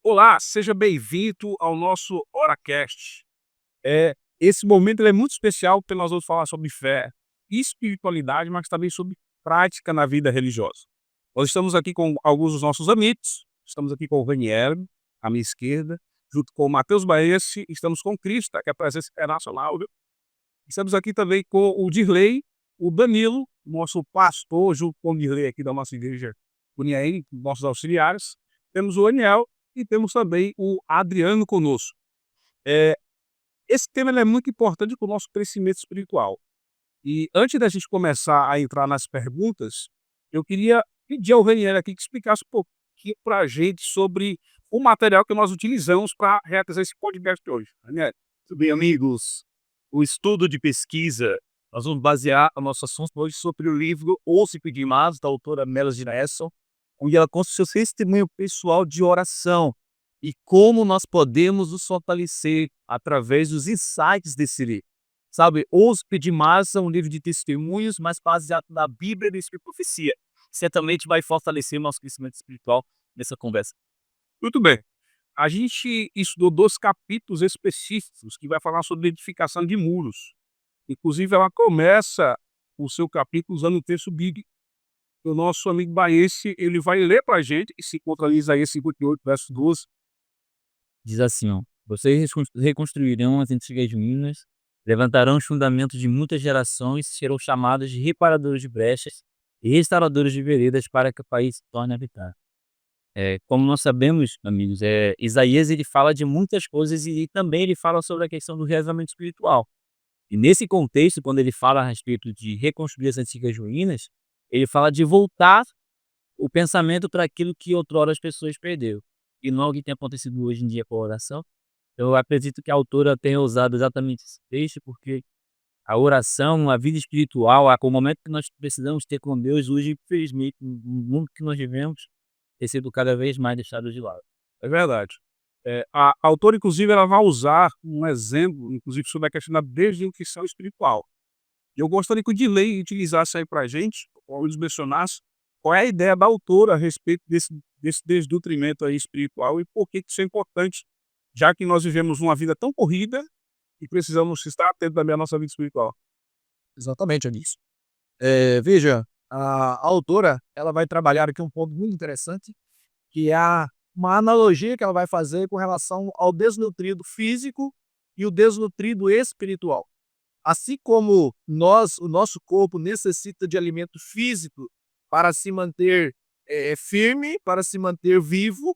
Olá, seja bem-vindo ao nosso Oracast. Esse momento ele é muito especial porque nós vamos falar sobre fé e espiritualidade, mas também sobre prática na vida religiosa. Nós estamos aqui com alguns dos nossos amigos, estamos aqui com o Raniel, à minha esquerda, junto com o Matheus Baesse, estamos com o Crista, que é a presença internacional, viu? Estamos aqui também com o Dirley, o Danilo, nosso pastor, junto com o Dirley aqui da nossa igreja Uniaí, nossos auxiliares. Temos o Aniel e temos também o Adriano conosco. Eh, Esse tema ele é muito importante para o nosso crescimento espiritual. E antes da gente começar a entrar nas perguntas, eu queria pedir ao Raniel aqui que explicasse um pouquinho para a gente sobre o material que nós utilizamos para realizar esse podcast de hoje. Raniel. Muito bem, amigos. O estudo de pesquisa, nós vamos basear o nosso assunto hoje sobre o livro Ouça e Pedir Mais, da autora Melody Nelson, onde ela conta o seu testemunho pessoal de oração e como nós podemos nos fortalecer através dos insights desse livro. Sabe, Ouça e Pedir Mais é um livro de testemunhos, mas baseado na Bíblia e na profecia. Certamente vai fortalecer o nosso crescimento espiritual nessa conversa. Muito bem. A gente estudou 2 capítulos específicos que vai falar sobre edificação de muros. Inclusive, ela começa o seu capítulo usando o texto bíblico. O nosso amigo Baense, ele vai ler para a gente, e se encontra ali Isaías 58, verso 12. Diz assim, ó: vocês reconstruirão as antigas ruínas, levantarão os fundamentos de muitas gerações, serão chamados de reparadores de brechas e restauradores de veredas para que o país se torne habitável. Como nós sabemos, amigos, Isaías ele fala de muitas coisas e também ele fala sobre a questão do reavivamento espiritual. E nesse contexto, quando ele fala a respeito de reconstruir as antigas ruínas, ele fala de voltar o pensamento para aquilo que outrora as pessoas perderam. E não o que tem acontecido hoje em dia com a oração. Eu acredito que a autora tenha usado exatamente esse texto, porque a oração, a vida espiritual, o momento que nós precisamos ter com Deus, hoje, infelizmente, no mundo que nós vivemos, tem sido cada vez mais deixado de lado. É verdade. A autora, inclusive, ela vai usar um exemplo, inclusive, sobre a questão da desnutrição espiritual. E eu gostaria que o Dilei utilizasse aí para a gente, ou nos mencionasse, qual é a ideia da autora a respeito desse desnutrimento aí espiritual e por que isso é importante, já que nós vivemos uma vida tão corrida e precisamos estar atentos também à nossa vida espiritual. Exatamente, Anísio. Veja, a autora ela vai trabalhar aqui um ponto muito interessante, que é uma analogia que ela vai fazer com relação ao desnutrido físico e o desnutrido espiritual. Assim como o nosso corpo necessita de alimento físico para se manter firme, para se manter vivo,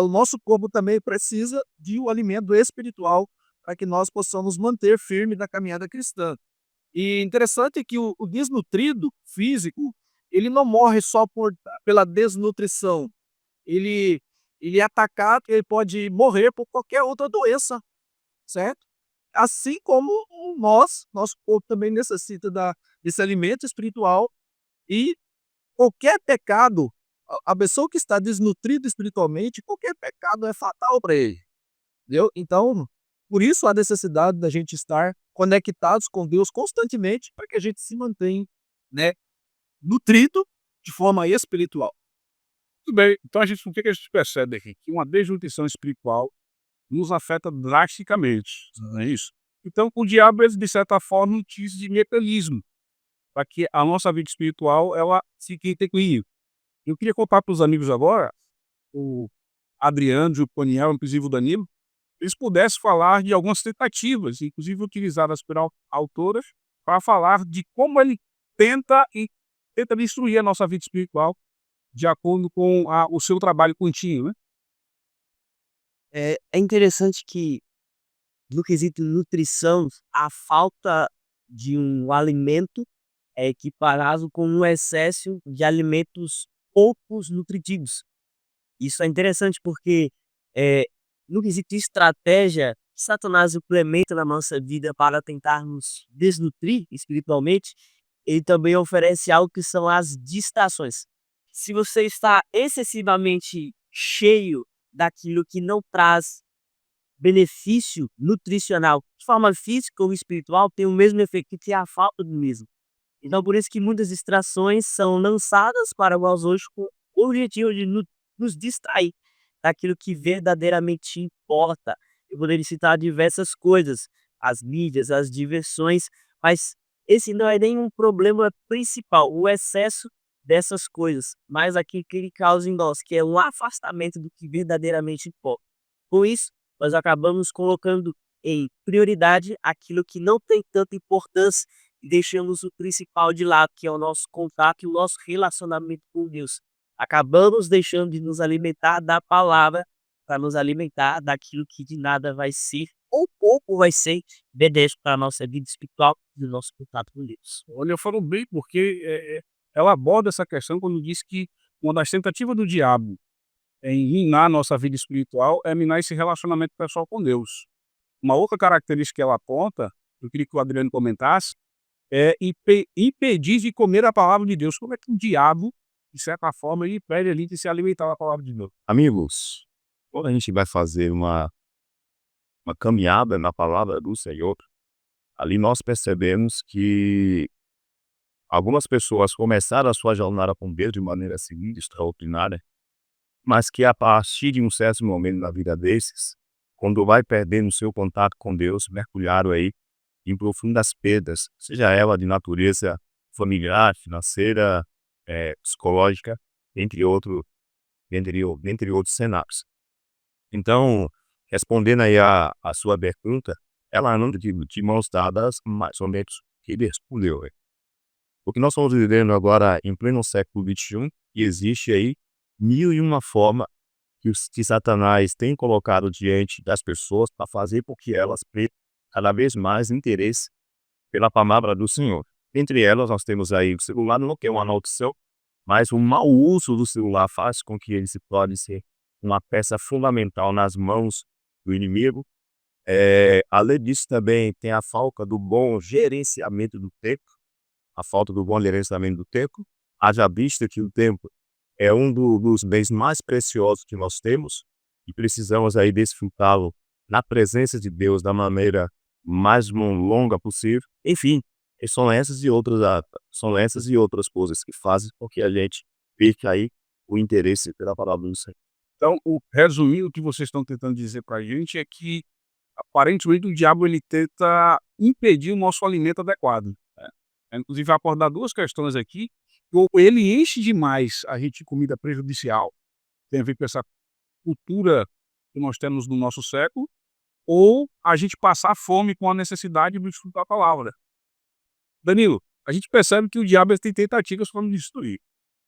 o nosso corpo também precisa de um alimento espiritual para que nós possamos manter firme na caminhada cristã. E interessante que o desnutrido físico, ele não morre só pela desnutrição. Ele, ele é atacado, ele pode morrer por qualquer outra doença, certo? Assim como nosso corpo também necessita desse alimento espiritual e qualquer pecado, a pessoa que está desnutrida espiritualmente, qualquer pecado é fatal para ele. Entendeu? Então, por isso a necessidade da gente estar conectados com Deus constantemente para que a gente se mantenha, né, nutrido de forma espiritual. Tudo bem, então o que a gente percebe aqui? Que uma desnutrição espiritual nos afeta drasticamente, não é isso? Então, o diabo, ele, de certa forma, utiliza de mecanismo para que a nossa vida espiritual ela fique em equilíbrio. Eu queria contar para os amigos agora, o Adriano, o Poniel, inclusive o Danilo, eles pudessem falar de algumas tentativas, inclusive utilizadas por autoras, para falar de como ele tenta destruir a nossa vida espiritual de acordo com o seu trabalho contínuo, né? É interessante que, no quesito nutrição, a falta de um alimento é equiparado com um excesso de alimentos poucos nutritivos. Isso é interessante porque, eh, no quesito estratégia, Satanás implementa na nossa vida para tentar nos desnutrir espiritualmente, ele também oferece algo que são as distrações. Se você está excessivamente cheio daquilo que não traz benefício nutricional, de forma física ou espiritual, tem o mesmo efeito que a falta do mesmo. Então, por isso que muitas distrações são lançadas para nós hoje com o objetivo de nos distrair. daquilo que verdadeiramente importa. Eu poderia citar diversas coisas, as mídias, as diversões, mas esse não é nenhum problema principal, o excesso dessas coisas, mas aquilo que ele causa em nós, que é um afastamento do que verdadeiramente importa. Com isso, nós acabamos colocando em prioridade aquilo que não tem tanta importância e deixamos o principal de lado, que é o nosso contato e o nosso relacionamento com Deus. Acabamos deixando de nos alimentar da palavra para nos alimentar daquilo que de nada vai ser ou pouco vai ser benéfico para a nossa vida espiritual e o nosso contato com Deus. Olha, falou bem, porque ela aborda essa questão quando diz que uma das tentativas do diabo em minar nossa vida espiritual é minar esse relacionamento pessoal com Deus. Uma outra característica que ela aponta, eu queria que o Adriano comentasse, é impedir de comer a palavra de Deus. Como é que o diabo, de certa forma, ele impede ali de se alimentar da palavra de Deus? Amigos, quando a gente vai fazer uma caminhada na palavra do Senhor, ali nós percebemos que algumas pessoas começaram a sua jornada com Deus de maneira assim, extraordinária, mas que a partir de um certo momento na vida desses, quando vai perdendo o seu contato com Deus, mergulharam aí em profundas perdas, seja ela de natureza familiar, financeira, psicológica, entre outros cenários. Então, respondendo aí a sua pergunta, ela anda de mãos dadas, mais ou menos, que ele respondeu. O que nós estamos vivendo agora em pleno século XXI, e existe aí 1001 forma que Satanás tem colocado diante das pessoas para fazer com que elas percam cada vez mais interesse pela palavra do Senhor. Entre elas, nós temos aí o celular, não que é uma maldição, mas o mau uso do celular faz com que ele se torne ser uma peça fundamental nas mãos do inimigo. Além disso, também tem a falta do bom gerenciamento do tempo, haja vista que o tempo é um dos bens mais preciosos que nós temos e precisamos aí desfrutá-lo na presença de Deus da maneira mais longa possível. Enfim, são essas e outras coisas que fazem com que a gente perca aí o interesse pela palavra do Senhor. Então, resumindo, o que vocês estão tentando dizer para a gente é que, aparentemente, o diabo ele tenta impedir o nosso alimento adequado, né? Inclusive, vai abordar duas questões aqui. Ou ele enche demais a gente de comida prejudicial, tem a ver com essa cultura que nós temos no nosso século, ou a gente passar fome com a necessidade de desfrutar a palavra. Danilo, a gente percebe que o diabo tem tentativas para nos destruir.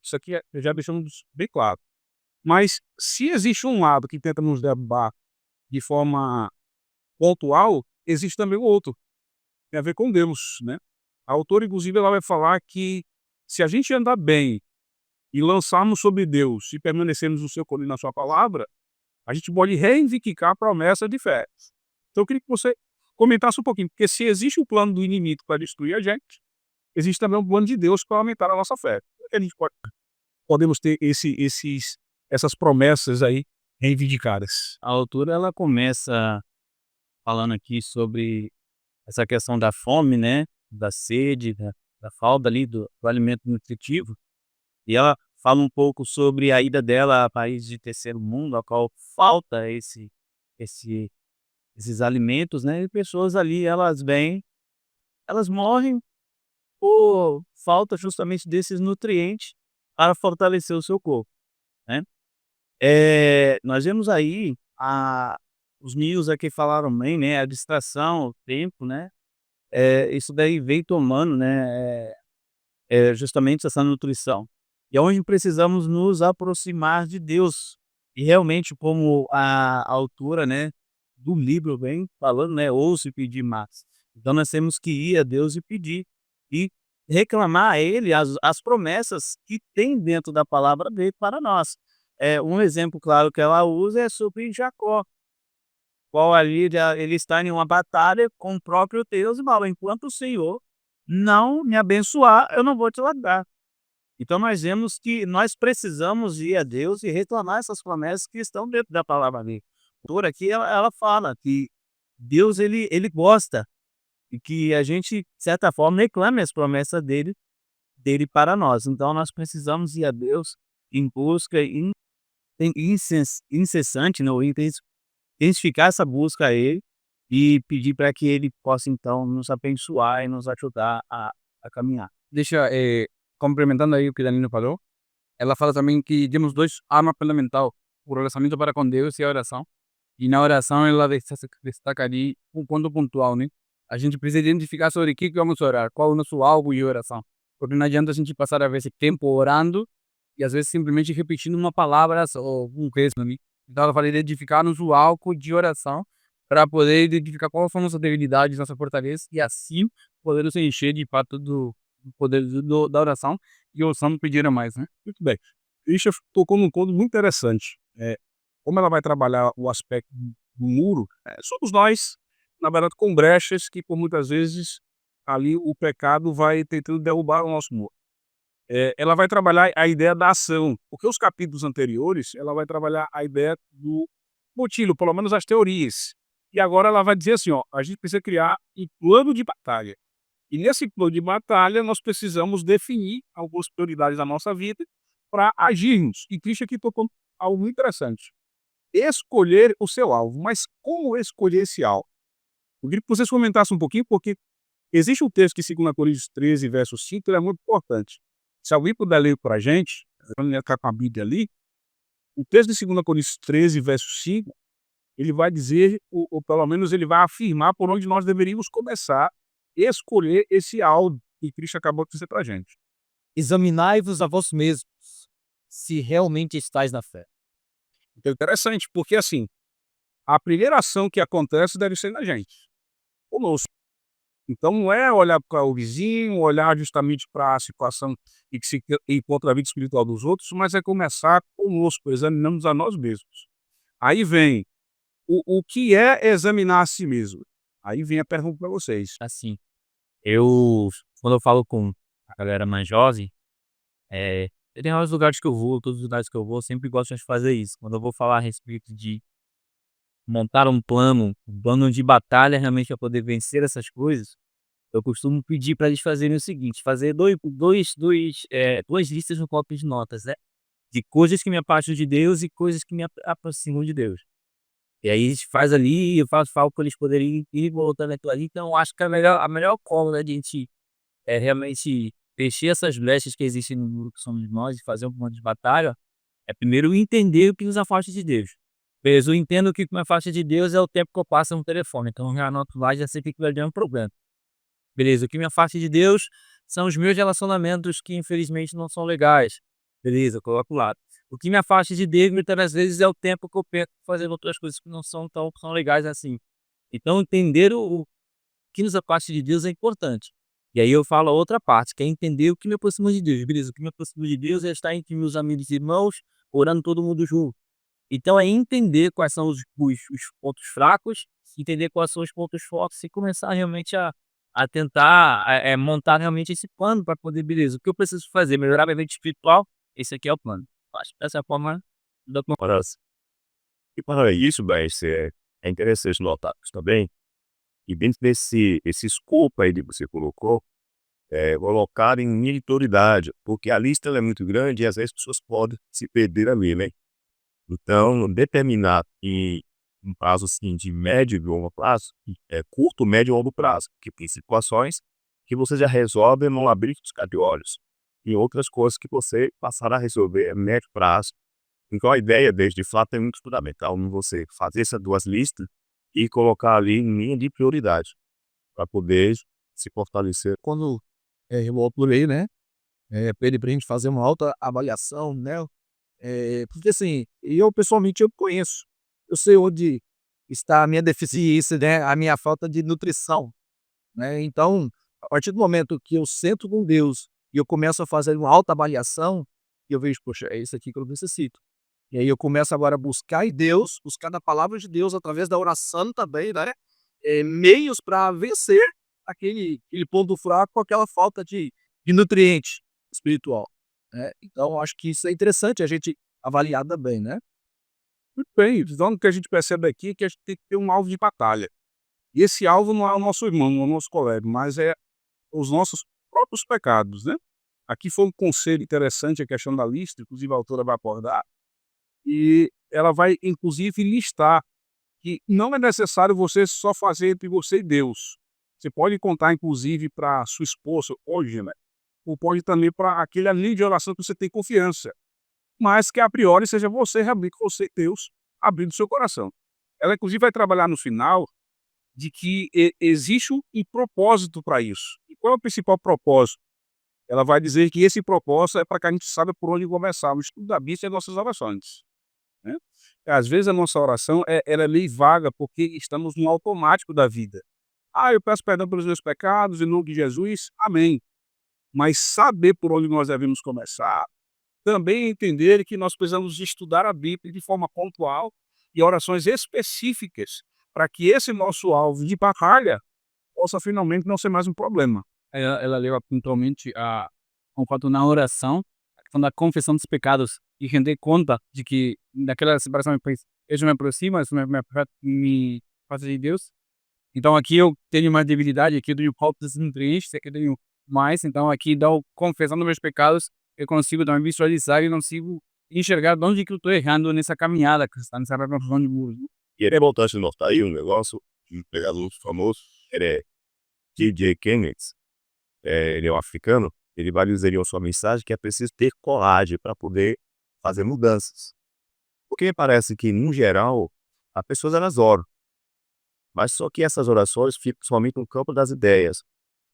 Isso aqui já deixamos bem claro. Mas se existe um lado que tenta nos derrubar de forma pontual, existe também o outro. Tem a ver com Deus, né? A autora, inclusive, ela vai falar que se a gente andar bem e lançarmos sobre Deus e permanecermos no seu caminho, na sua palavra, a gente pode reivindicar a promessa de fé. Então eu queria que você comentasse um pouquinho, porque se existe o plano do inimigo para destruir a gente, existe também um plano de Deus para aumentar a nossa fé. Como é que a gente podemos ter essas promessas aí reivindicadas? A autora ela começa falando aqui sobre essa questão da fome, né, da sede, da falta ali do alimento nutritivo, e ela fala um pouco sobre a ida dela a países de terceiro mundo, a qual falta esses alimentos, né, e pessoas ali elas morrem por falta justamente desses nutrientes para fortalecer o seu corpo, né. Nós vemos aí os meninos aqui falaram bem, né, a distração, o tempo, né, isso daí vem tomando, né, justamente essa nutrição. E é onde precisamos nos aproximar de Deus. E realmente, como a autora, né, do livro vem falando, né, ouça e pedir mais. Então nós temos que ir a Deus e pedir e reclamar a Ele as promessas que tem dentro da palavra dele para nós. Um exemplo claro que ela usa é sobre Jacó, qual ali ele está em uma batalha com o próprio Deus e fala: enquanto o Senhor não me abençoar, eu não vou te largar. Então nós vemos que nós precisamos ir a Deus e reclamar essas promessas que estão dentro da palavra dele. Por aqui ela fala que Deus ele gosta e que a gente, de certa forma, reclame as promessas dele para nós. Então nós precisamos ir a Deus em busca e incessante, né, ou intensificar essa busca a Ele e pedir para que Ele possa, então, nos abençoar e nos ajudar a caminhar. Deixa, complementando aí o que Danilo falou, ela fala também que temos 2 armas fundamental, o relacionamento para com Deus e a oração. E na oração ela destaca ali um ponto pontual, né? A gente precisa identificar sobre o que vamos orar, qual é o nosso alvo de oração. Porque não adianta a gente passar, às vezes, tempo orando e, às vezes, simplesmente repetindo uma palavra ou um texto, né? Então ela fala identificar nosso alvo de oração para poder identificar quais são nossas debilidades, nossas fortalezas e, assim, poder nos encher de fato do poder da oração e ouçamos pedir a mais, né? Muito bem. Christian tocou num ponto muito interessante. Como ela vai trabalhar o aspecto do muro, somos nós, na verdade, com brechas que, por muitas vezes, ali o pecado vai tentando derrubar o nosso muro. Ela vai trabalhar a ideia da ação, porque os capítulos anteriores, ela vai trabalhar a ideia do motivo, pelo menos as teorias. E agora ela vai dizer assim, ó, a gente precisa criar um plano de batalha. E nesse plano de batalha, nós precisamos definir algumas prioridades da nossa vida para agirmos. E Cristo aqui tocou algo muito interessante. Escolher o seu alvo. Mas como escolher esse alvo? Eu queria que vocês comentassem um pouquinho, porque existe um texto que, segundo Coríntios 13, verso 5, ele é muito importante. Se alguém puder ler para a gente, quando ele ficar com a Bíblia ali, o texto de 2 Coríntios 13, verso 5, ele vai dizer, ou pelo menos ele vai afirmar por onde nós deveríamos começar a escolher esse alvo que Cristo acabou de dizer para a gente. Examinai-vos a vós mesmos, se realmente estáis na fé. Então, interessante, porque assim, a primeira ação que acontece deve ser na gente, conosco. Então não é olhar para o vizinho, olhar justamente para a situação e que se encontra a vida espiritual dos outros, mas é começar conosco, examinando a nós mesmos. Aí vem o que é examinar a si mesmo. Aí vem a pergunta para vocês. Assim, quando eu falo com a galera mais jovem, tem vários lugares que eu vou, todos os lugares que eu vou, eu sempre gosto de fazer isso. Quando eu vou falar a respeito de montar um plano de batalha realmente para poder vencer essas coisas, eu costumo pedir para eles fazerem o seguinte, fazer duas listas no bloco de notas, né, de coisas que me afastam de Deus e coisas que me aproximam de Deus. E aí a gente faz ali, eu falo para eles poderem ir voltando aquilo ali, então eu acho que a melhor forma, né, de a gente, realmente preencher essas brechas que existem no muro que somos nós e fazer um plano de batalha, é primeiro entender o que nos afasta de Deus. Beleza, eu entendo que o que me afasta de Deus é o tempo que eu passo no telefone, então eu já anoto lá e já sei que aquilo ali é um problema. Beleza, o que me afasta de Deus são os meus relacionamentos que infelizmente não são legais. Beleza, eu coloco lá. O que me afasta de Deus muitas das vezes é o tempo que eu perco fazendo outras coisas que não são tão legais assim. Então entender o que nos afasta de Deus é importante. E aí eu falo a outra parte, que é entender o que me aproxima de Deus. Beleza, o que me aproxima de Deus é estar entre meus amigos e irmãos, orando todo mundo junto. Então é entender quais são os pontos fracos, entender quais são os pontos fortes e começar realmente a tentar montar realmente esse plano para poder, beleza, o que eu preciso fazer? Melhorar minha vida espiritual? Esse aqui é o plano. Acho que dessa forma dá pra. Para, e para isso, mas é interessante notar isso também, e dentro esse escopo aí que você colocou, colocar em prioridade, porque a lista ela é muito grande e às vezes as pessoas podem se perder ali, né? Então, determinar em um prazo assim, de médio e longo prazo, curto, médio e longo prazo, porque tem situações que você já resolve no abrir de olhos, e outras coisas que você passará a resolver a médio prazo. Então, a ideia desde de fato é muito fundamental em você fazer essas duas listas e colocar ali em linha de prioridade, para poder se fortalecer. Quando eu procurei, né, pedi pra gente fazer uma autoavaliação, né, porque assim, eu pessoalmente eu conheço, eu sei onde está a minha deficiência, né, a minha falta de nutrição, né, então, a partir do momento que eu sento com Deus e eu começo a fazer uma autoavaliação, eu vejo, poxa, é isso aqui que eu necessito. E aí eu começo agora a buscar em Deus, buscar na palavra de Deus através da oração também, né, meios para vencer aquele ponto fraco, aquela falta de nutriente espiritual, né. Então eu acho que isso é interessante a gente avaliar também, né. Muito bem, então o que a gente percebe aqui é que a gente tem que ter um alvo de batalha. E esse alvo não é o nosso irmão, não é o nosso colega, mas é os nossos próprios pecados, né? Aqui foi um conselho interessante a questão da lista, inclusive a autora vai abordar. E ela vai, inclusive, listar que não é necessário você só fazer entre você e Deus. Você pode contar, inclusive, para sua esposa hoje, né? Ou pode também para aquele ali de oração que você tem confiança. Mas que a priori seja você realmente, você e Deus, abrindo seu coração. Ela, inclusive, vai trabalhar no final de que existe um propósito para isso. E qual é o principal propósito? Ela vai dizer que esse propósito é para que a gente saiba por onde começar o estudo da Bíblia e as nossas orações, né? Às vezes a nossa oração ela é meio vaga, porque estamos no automático da vida. "Ah, eu peço perdão pelos meus pecados, em nome de Jesus, amém". Mas saber por onde nós devemos começar, também entender que nós precisamos estudar a Bíblia de forma pontual e orações específicas, para que esse nosso alvo de batalha possa finalmente não ser mais um problema. Ela leva pontualmente um fato na oração, a questão da confissão dos pecados e render conta de que naquela separação eu me aproximo, isso me afasta de Deus. Então aqui eu tenho uma debilidade, aqui eu tenho falta de nutrientes, aqui eu tenho mais, então aqui confessando meus pecados, eu consigo também visualizar e consigo enxergar de onde que eu estou errando nessa caminhada cristã, nessa reconstrução de muros. E é importante notar aí um negócio, um pregador famoso, ele é T.J. Kennedy, ele é um africano, ele vai dizer em sua mensagem que é preciso ter coragem para poder fazer mudanças. Porque parece que, no geral, as pessoas elas oram, mas só que essas orações ficam somente no campo das ideias.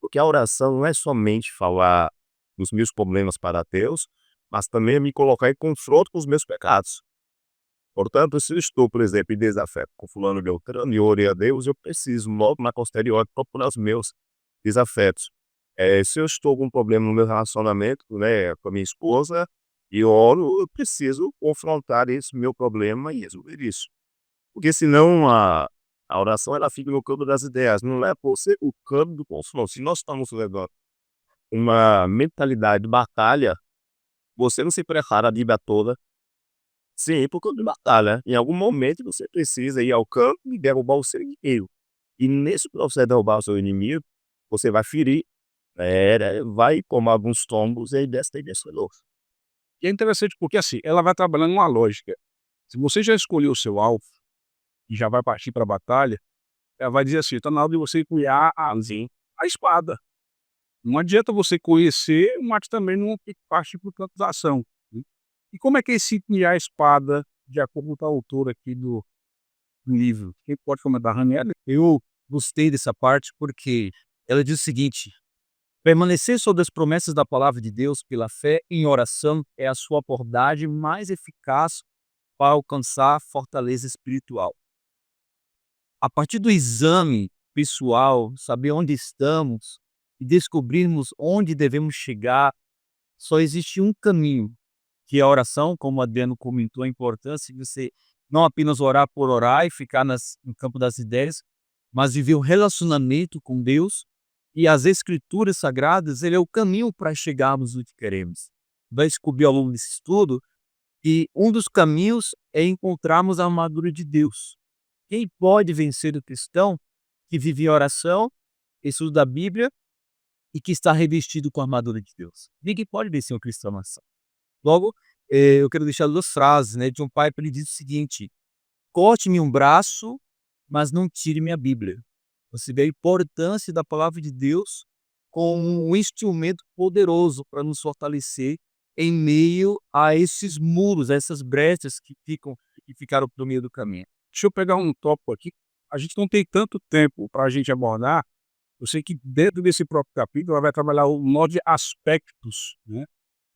Porque a oração não é somente falar dos meus problemas para Deus, mas também é me colocar em confronto com os meus pecados. Portanto, se eu estou, por exemplo, em desafeto com fulano Beltrano e orei a Deus, eu preciso logo na posterior procurar os meus desafetos. Se eu estou com um problema no meu relacionamento, né, com a minha esposa, e oro, eu preciso confrontar esse meu problema e resolver isso. Porque senão a oração ela fica no campo das ideias, não é por ser o campo do confronto. Se nós estamos levando uma mentalidade de batalha, você não se prepara a Bíblia toda. Sim, por campo de batalha. Em algum momento você precisa ir ao campo e derrubar o seu inimigo. E nesse processo de derrubar o seu inimigo, você vai ferir, vai tomar alguns tombos e aí desce vencedor. E é interessante porque, assim, ela vai trabalhando uma lógica. Se você já escolheu o seu alvo e já vai partir para a batalha, ela vai dizer assim: está na hora de você cunhar a espada. Não adianta você conhecer, mas também não partir para o campo da ação, né? E como é que é esse cunhar a espada, de acordo com a autora aqui do livro? Quem pode comentar, Ranieri? Eu gostei dessa parte porque ela diz o seguinte: permanecer sobre as promessas da palavra de Deus pela fé em oração é a sua abordagem mais eficaz para alcançar fortaleza espiritual. A partir do exame pessoal, saber onde estamos e descobrirmos onde devemos chegar, só existe um caminho, que é a oração, como o Adriano comentou, a importância de você não apenas orar por orar e ficar no campo das ideias, mas viver um relacionamento com Deus, e as Escrituras Sagradas, ele é o caminho para chegarmos no que queremos. Vai descobrir ao longo desse estudo que um dos caminhos é encontrarmos a armadura de Deus. Quem pode vencer o cristão que vive em oração, estudo da Bíblia e que está revestido com a armadura de Deus? Ninguém pode vencer um cristão na ação. Logo, eu quero deixar duas frases, né, de um pai que ele diz o seguinte: corte-me um braço, mas não tire minha Bíblia. Você vê a importância da palavra de Deus como um instrumento poderoso para nos fortalecer em meio a esses muros, a essas brechas que ficaram no meio do caminho. Deixa eu pegar um tópico aqui. A gente não tem tanto tempo para a gente abordar. Eu sei que dentro desse próprio capítulo ela vai trabalhar um monte de aspectos, né,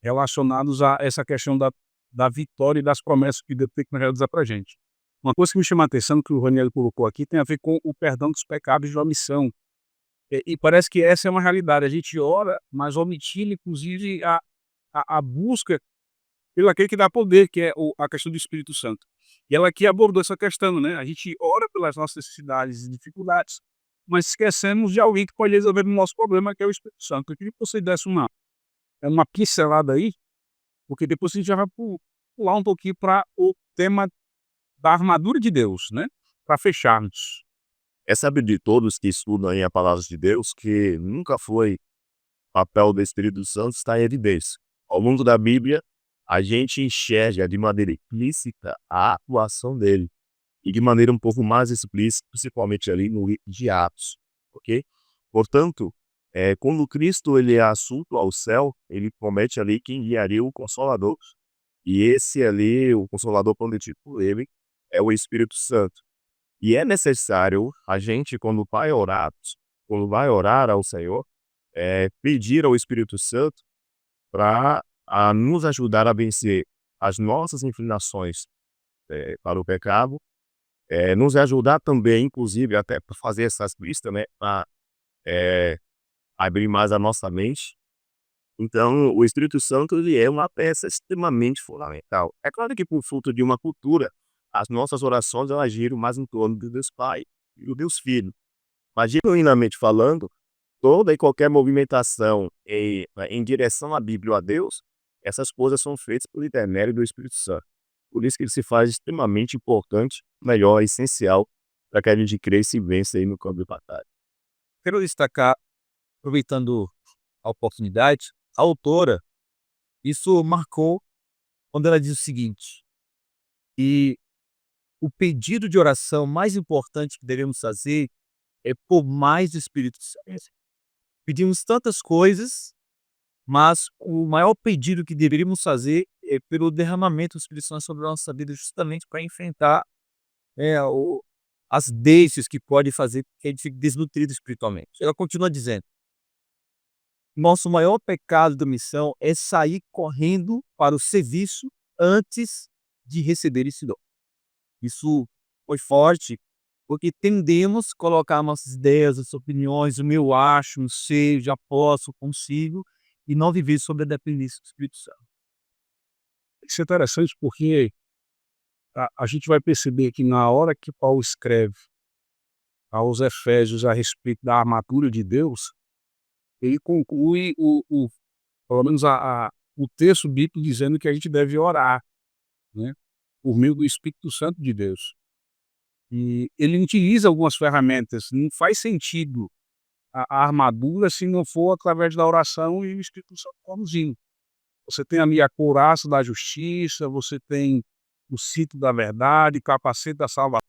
relacionados a essa questão da vitória e das promessas que Deus tem que realizar para a gente. Uma coisa que me chama a atenção, que o Ranieri colocou aqui, tem a ver com o perdão dos pecados de omissão. E parece que essa é uma realidade. A gente ora, mas omitindo, inclusive, a busca pelo aquele que dá poder, que é a questão do Espírito Santo. E ela aqui abordou essa questão, né? A gente ora pelas nossas necessidades e dificuldades, mas esquecemos de alguém que pode resolver o nosso problema, que é o Espírito Santo. Eu queria que você desse uma pincelada aí, porque depois a gente já vai pular um pouquinho para o tema da armadura de Deus, né? Para fecharmos. É sabido de todos que estudam aí a palavra de Deus que nunca foi papel do Espírito Santo estar em evidência. Ao longo da Bíblia, a gente enxerga de maneira implícita a atuação dele. E de maneira um pouco mais explícita, principalmente ali no livro de Atos, ok? Portanto, quando Cristo ele é assunto ao céu, ele promete ali que enviaria o Consolador. E esse ali, o Consolador prometido por ele, é o Espírito Santo. E é necessário a gente, quando vai orar ao Senhor, pedir ao Espírito Santo para nos ajudar a vencer as nossas inclinações para o pecado, nos ajudar também, inclusive, até para fazer essas listas, né, para abrir mais a nossa mente. Então, o Espírito Santo ele é uma peça extremamente fundamental. É claro que por fruto de uma cultura, as nossas orações elas giram mais em torno do Deus Pai e do Deus Filho. Mas, genuinamente falando, toda e qualquer movimentação em direção à Bíblia ou a Deus, essas coisas são feitas por intermédio do Espírito Santo. Por isso que ele se faz extremamente importante, melhor, essencial, para que a gente cresça e vença aí no campo de batalha. Quero destacar, aproveitando a oportunidade, a autora, isso marcou quando ela diz o seguinte: e o pedido de oração mais importante que devemos fazer é por mais do Espírito Santo. Pedimos tantas coisas, mas o maior pedido que deveríamos fazer é pelo derramamento do Espírito Santo sobre a nossa vida, justamente para enfrentar as deixas que pode fazer que a gente fique desnutrido espiritualmente. Ela continua dizendo: nosso maior pecado da missão é sair correndo para o serviço antes de receber esse dom. Isso foi forte, porque tendemos a colocar nossas ideias, as opiniões, o meu acho, não sei, já posso, consigo, e não viver sobre a dependência do Espírito Santo. Isso é interessante porque a gente vai perceber que na hora que Paulo escreve aos Efésios a respeito da armadura de Deus, ele conclui pelo menos o texto bíblico dizendo que a gente deve orar, né, por meio do Espírito Santo de Deus. E ele utiliza algumas ferramentas. Não faz sentido a armadura se não for através da oração e o Espírito Santo conduzindo. Você tem ali a couraça da justiça, você tem o cinto da verdade, capacete da salvação.